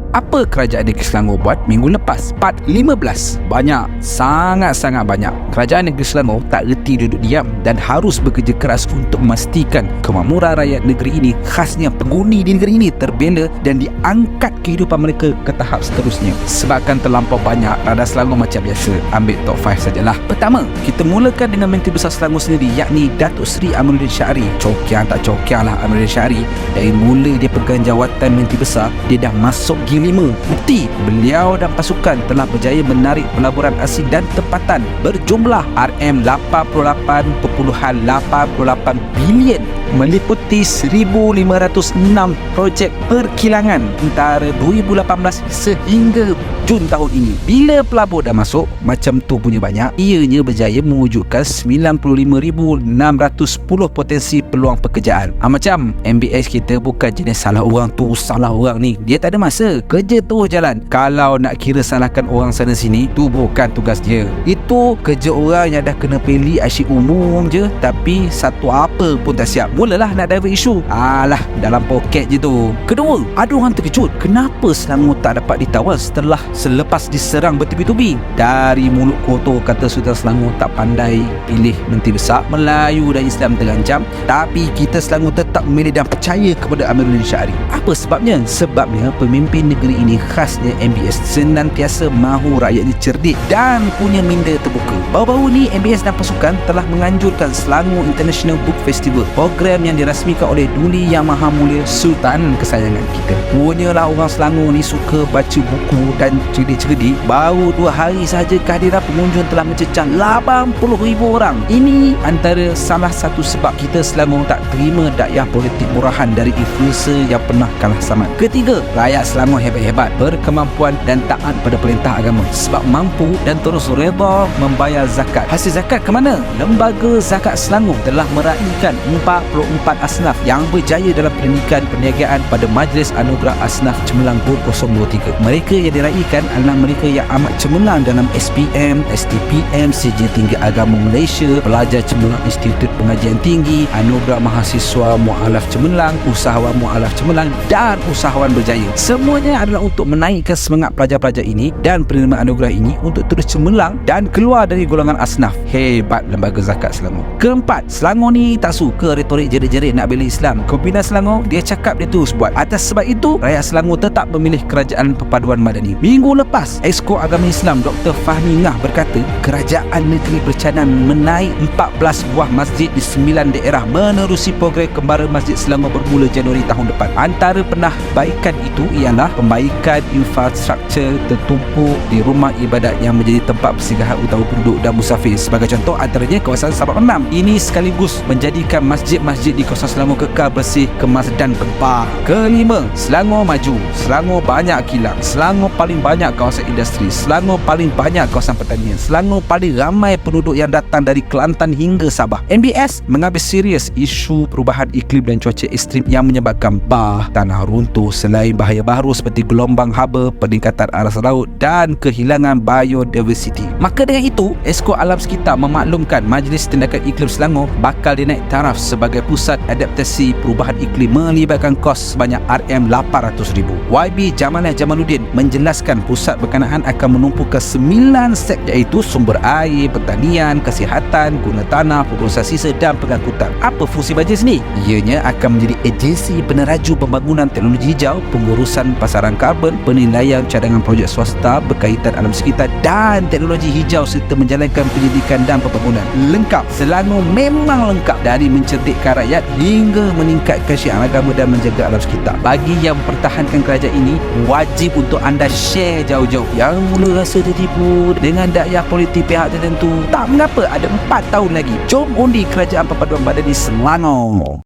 Apa Kerajaan Negeri Selangor buat minggu lepas? Part 15. Banyak, sangat-sangat banyak. Kerajaan Negeri Selangor tak reti duduk diam dan harus bekerja keras untuk memastikan kemakmuran rakyat negeri ini, khasnya penghuni di negeri ini, terbela dan diangkat kehidupan mereka ke tahap seterusnya. Sebabkan terlampau banyak, Radar Selangor macam biasa, ambil top 5 sajalah. Pertama, kita mulakan dengan Menteri Besar Selangor sendiri, yakni Datuk Seri Aminuddin Shahri. Cokiang tak cokiang lah Aminuddin Shahri. Dari mula dia pegang jawatan Menteri Besar, dia dah masuk G5. Bukti, beliau dan pasukan telah berjaya menarik pelaburan asing dan tempatan berjumlah RM88.88 bilion, meliputi 1,506 projek perkilangan antara 2018 sehingga Jun tahun ini. Bila pelabur dah masuk macam tu punya banyak, ianya berjaya mewujudkan 95,610 potensi peluang pekerjaan. Macam MBS kita bukan jenis salah orang tu, salah orang ni. Dia tak ada masa, kerja terus jalan. Kalau nak kira salahkan orang sana sini, tu bukan tugas dia. Itu kerja orang yang dah kena pilih asyik umum je, tapi satu apa pun tak siap. Mulalah nak divert isu. Alah, dalam poket je tu. Kedua, ada orang terkejut kenapa Selangor tak dapat ditawal selepas diserang bertubi-tubi. Dari mulut kotor kata Sultan Selangor tak pandai pilih Menteri Besar, Melayu dan Islam terancam, tapi kita Selangor tetap memilih dan percaya kepada Aminuddin Shahri. Apa sebabnya? Sebabnya pemimpin negeri ini, khasnya MBS, senantiasa mahu rakyatnya cerdik dan punya minda terbuka. Baru-baru ni MBS dan pasukan telah menganjurkan Selangor International Book Festival, program yang dirasmikan oleh Duli Yang Maha Mulia Sultan kesayangan kita. Punyalah orang Selangor ni suka baca buku dan cerdik-cerdik. Baru 2 hari sahaja kehadiran pengunjung telah mencecah 80,000 orang. Ini antara salah satu sebab kita Selangor tak terima dakyah politik murahan dari influencer yang pernah kalah saman. Ketiga, rakyat Selangor hebat-hebat, berkemampuan dan taat pada perintah agama sebab mampu dan terus reda membayar zakat. Hasil zakat ke mana? Lembaga Zakat Selangor telah meraihkan 44 asnaf yang berjaya dalam pendidikan perniagaan pada Majlis Anugerah Asnaf Cemerlang 2023. Mereka yang diraihkan adalah mereka yang amat cemerlang dalam SPM, STPM, Sijil Tinggi Agama Malaysia, Pelajar Cemerlang Institut Pengajian Tinggi, Anugerah Mahasiswa Mualaf Cemerlang, Usahawan Mualaf Cemerlang dan Usahawan Berjaya. Semuanya adalah untuk menaikkan semangat pelajar-pelajar ini dan penerima anugerah ini untuk terus cemerlang dan keluar dari golongan asnaf. Hebat Lembaga Zakat Selangor. Keempat, Selangor ni tak suka retorik jerit-jerit nak bela Islam. Pimpinan Selangor, dia cakap dia terus buat. Atas sebab itu, rakyat Selangor tetap memilih Kerajaan Perpaduan Madani. Minggu lepas, Exco Agama Islam Dr. Fahmi Ngah berkata, Kerajaan Negeri bercadangan menaik 14 buah masjid di 9 daerah menerusi program Kembara Masjid Selangor bermula Januari tahun depan. Antara penambaikan itu ialah pembaikan infrastruktur tertumpuk di rumah ibadat yang menjadi tempat persinggahan utama penduduk dan musafir. Sebagai contoh, antaranya kawasan Sabak Enam. Ini sekaligus menjadikan masjid-masjid di kawasan Selangor kekal bersih, kemas dan berpah. Kelima, Selangor maju. Selangor banyak kilang. Selangor paling banyak kawasan industri. Selangor paling banyak kawasan pertanian. Selangor paling ramai penduduk yang datang dari Kelantan hingga Sabah. NBS mengambil serius isu perubahan iklim dan cuaca ekstrim yang menyebabkan tanah runtuh, selain bahaya baru seperti gelombang haba, peningkatan aras laut dan kehilangan biodiversity. Maka dengan itu, Exco Alam Sekitar memaklumkan Majlis Tindakan Iklim Selangor bakal dinaik taraf sebagai pusat adaptasi perubahan iklim melibatkan kos sebanyak RM800,000. YB Jamanah Jamaluddin menjelaskan pusat berkenaan akan menumpukan 9 set, iaitu sumber air, pertanian, kesihatan, guna tanah, pengurusan sisa dan pengangkutan. Apa fungsi majlis ni? Ianya akan menjadi agensi peneraju pembangunan teknologi hijau, pengurusan pasaran karbon, penilaian cadangan projek swasta berkaitan alam sekitar dan teknologi hijau serta menjalankan pendidikan dan pembangunan. Lengkap. Selangor memang lengkap, dari mencerdikkan rakyat hingga meningkatkan syiar agama dan menjaga alam sekitar. Bagi yang mempertahankan kerajaan ini, wajib untuk anda share jauh-jauh. Yang mula rasa tertipu dengan dakwah politik pihak tertentu, tak mengapa, ada 4 tahun lagi. Jom undi Kerajaan Perpaduan Madani Selangor.